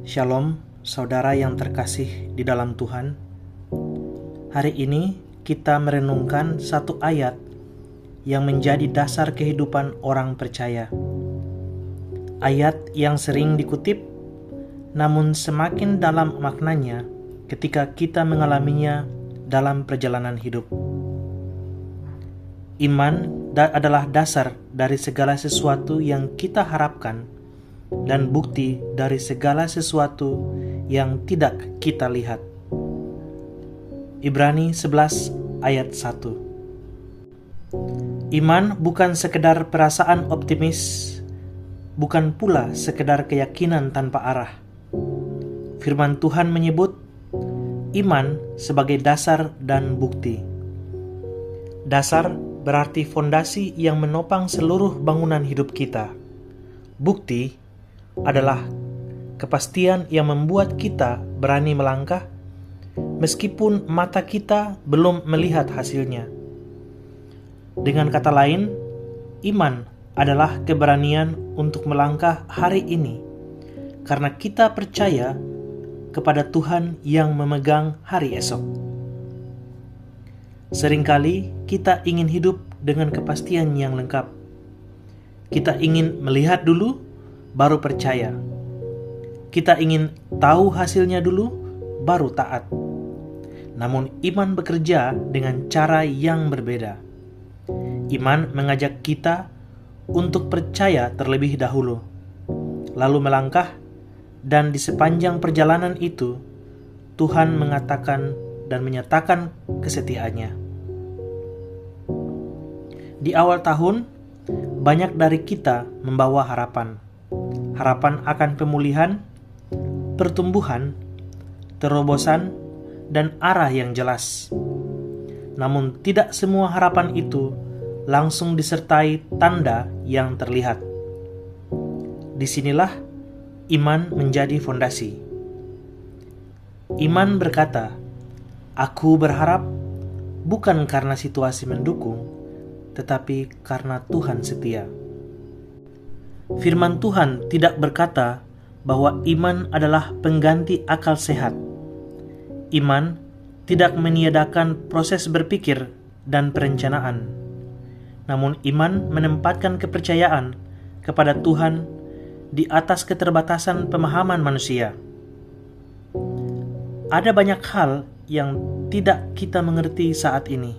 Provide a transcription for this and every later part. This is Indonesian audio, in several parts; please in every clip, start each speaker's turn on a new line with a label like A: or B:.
A: Shalom, saudara yang terkasih di dalam Tuhan. Hari ini kita merenungkan satu ayat yang menjadi dasar kehidupan orang percaya. Ayat yang sering dikutip, namun semakin dalam maknanya ketika kita mengalaminya dalam perjalanan hidup. Iman adalah dasar dari segala sesuatu yang kita harapkan dan bukti dari segala sesuatu yang tidak kita lihat. Ibrani 11 ayat 1. Iman bukan sekedar perasaan optimis, bukan pula sekedar keyakinan tanpa arah. Firman Tuhan menyebut iman sebagai dasar dan bukti. Dasar berarti fondasi yang menopang seluruh bangunan hidup kita. Bukti adalah kepastian yang membuat kita berani melangkah meskipun mata kita belum melihat hasilnya. Dengan kata lain, iman adalah keberanian untuk melangkah hari ini karena kita percaya kepada Tuhan yang memegang hari esok. Seringkali kita ingin hidup dengan kepastian yang lengkap. Kita ingin melihat dulu baru percaya. Kita ingin tahu hasilnya dulu, baru taat. Namun iman bekerja dengan cara yang berbeda. Iman mengajak kita untuk percaya terlebih dahulu, lalu melangkah, dan di sepanjang perjalanan itu, Tuhan mengatakan dan menyatakan kesetiaannya. Di awal tahun, banyak dari kita membawa harapan akan pemulihan, pertumbuhan, terobosan, dan arah yang jelas. Namun tidak semua harapan itu langsung disertai tanda yang terlihat. Disinilah iman menjadi fondasi. Iman berkata, "Aku berharap bukan karena situasi mendukung, tetapi karena Tuhan setia." Firman Tuhan tidak berkata bahwa iman adalah pengganti akal sehat. Iman tidak meniadakan proses berpikir dan perencanaan. Namun iman menempatkan kepercayaan kepada Tuhan di atas keterbatasan pemahaman manusia. Ada banyak hal yang tidak kita mengerti saat ini.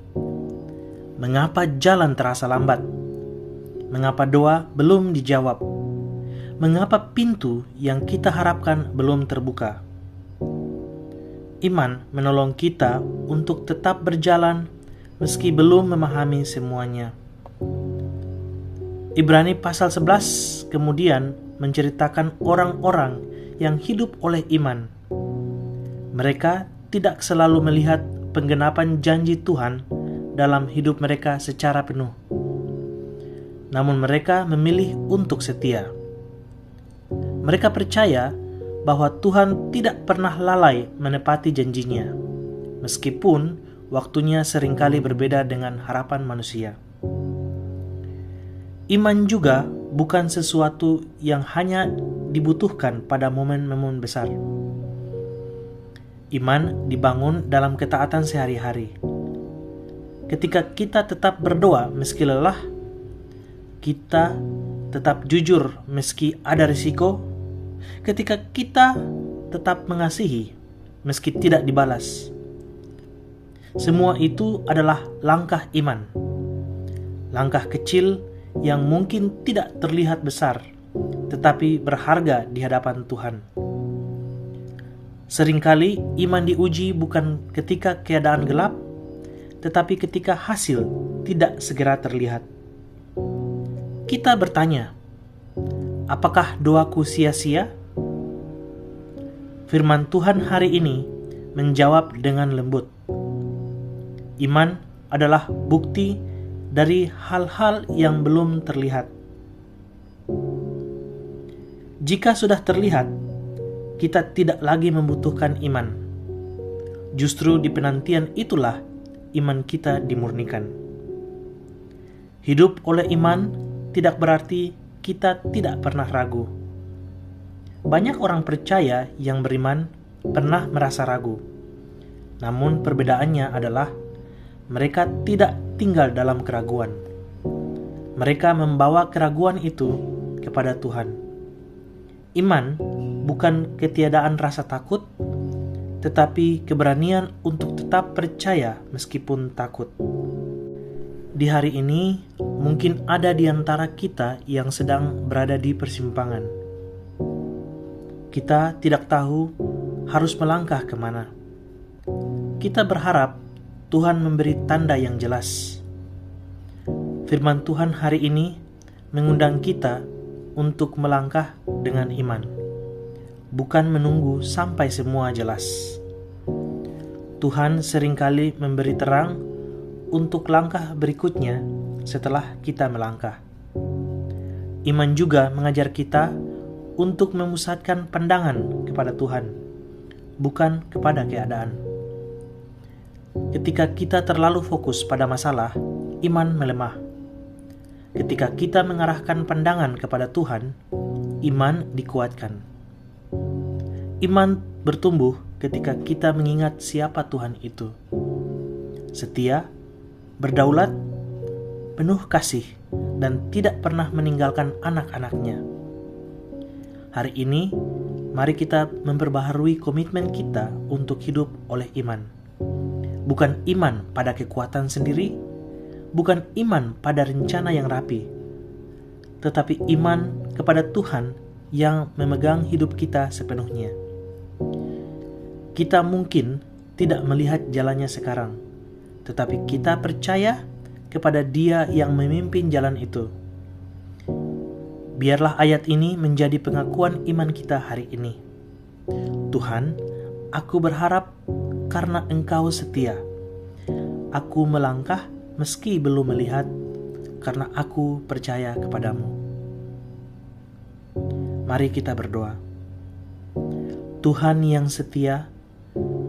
A: Mengapa jalan terasa lambat? Mengapa doa belum dijawab? Mengapa pintu yang kita harapkan belum terbuka? Iman menolong kita untuk tetap berjalan meski belum memahami semuanya. Ibrani pasal 11 kemudian menceritakan orang-orang yang hidup oleh iman. Mereka tidak selalu melihat penggenapan janji Tuhan dalam hidup mereka secara penuh. Namun mereka memilih untuk setia. Mereka percaya bahwa Tuhan tidak pernah lalai menepati janjinya, meskipun waktunya seringkali berbeda dengan harapan manusia. Iman juga bukan sesuatu yang hanya dibutuhkan pada momen-momen besar. Iman dibangun dalam ketaatan sehari-hari. Ketika kita tetap berdoa meski lelah, kita tetap jujur meski ada risiko, ketika kita tetap mengasihi meski tidak dibalas. Semua itu adalah langkah iman. Langkah kecil yang mungkin tidak terlihat besar, tetapi berharga di hadapan Tuhan. Seringkali iman diuji bukan ketika keadaan gelap, tetapi ketika hasil tidak segera terlihat. Kita bertanya, apakah doaku sia-sia? Firman Tuhan hari ini menjawab dengan lembut. Iman adalah bukti dari hal-hal yang belum terlihat. Jika sudah terlihat, kita tidak lagi membutuhkan iman. Justru di penantian itulah iman kita dimurnikan. Hidup oleh iman tidak berarti kita tidak pernah ragu. Banyak orang percaya yang beriman pernah merasa ragu. Namun perbedaannya adalah mereka tidak tinggal dalam keraguan. Mereka membawa keraguan itu kepada Tuhan. Iman bukan ketiadaan rasa takut, tetapi keberanian untuk tetap percaya meskipun takut. Di hari ini, mungkin ada di antara kita yang sedang berada di persimpangan. Kita tidak tahu harus melangkah kemana. Kita berharap Tuhan memberi tanda yang jelas. Firman Tuhan hari ini mengundang kita untuk melangkah dengan iman, bukan menunggu sampai semua jelas. Tuhan seringkali memberi terang untuk langkah berikutnya setelah kita melangkah. Iman juga mengajar kita untuk memusatkan pandangan kepada Tuhan, bukan kepada keadaan. Ketika kita terlalu fokus pada masalah, iman melemah. Ketika kita mengarahkan pandangan kepada Tuhan, iman dikuatkan. Iman bertumbuh ketika kita mengingat siapa Tuhan itu. Setia, berdaulat, penuh kasih, dan tidak pernah meninggalkan anak-anaknya. Hari ini, mari kita memperbaharui komitmen kita untuk hidup oleh iman. Bukan iman pada kekuatan sendiri, bukan iman pada rencana yang rapi, tetapi iman kepada Tuhan yang memegang hidup kita sepenuhnya. Kita mungkin tidak melihat jalannya sekarang, tetapi kita percaya kepada Dia yang memimpin jalan itu. Biarlah ayat ini menjadi pengakuan iman kita hari ini. Tuhan, aku berharap karena Engkau setia. Aku melangkah meski belum melihat, karena aku percaya kepadamu. Mari kita berdoa. Tuhan yang setia,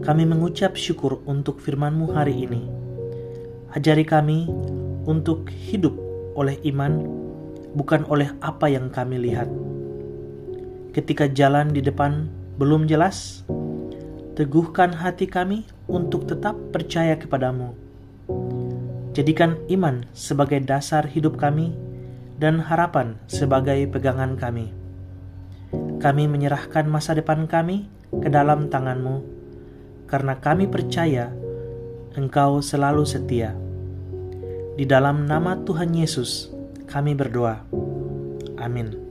A: kami mengucap syukur untuk firman-Mu hari ini. Ajari kami untuk hidup oleh iman, bukan oleh apa yang kami lihat. Ketika jalan di depan belum jelas, teguhkan hati kami untuk tetap percaya kepadamu. Jadikan iman sebagai dasar hidup kami dan harapan sebagai pegangan kami. Kami menyerahkan masa depan kami ke dalam tangan-Mu, karena kami percaya Engkau selalu setia. Di dalam nama Tuhan Yesus, kami berdoa. Amin.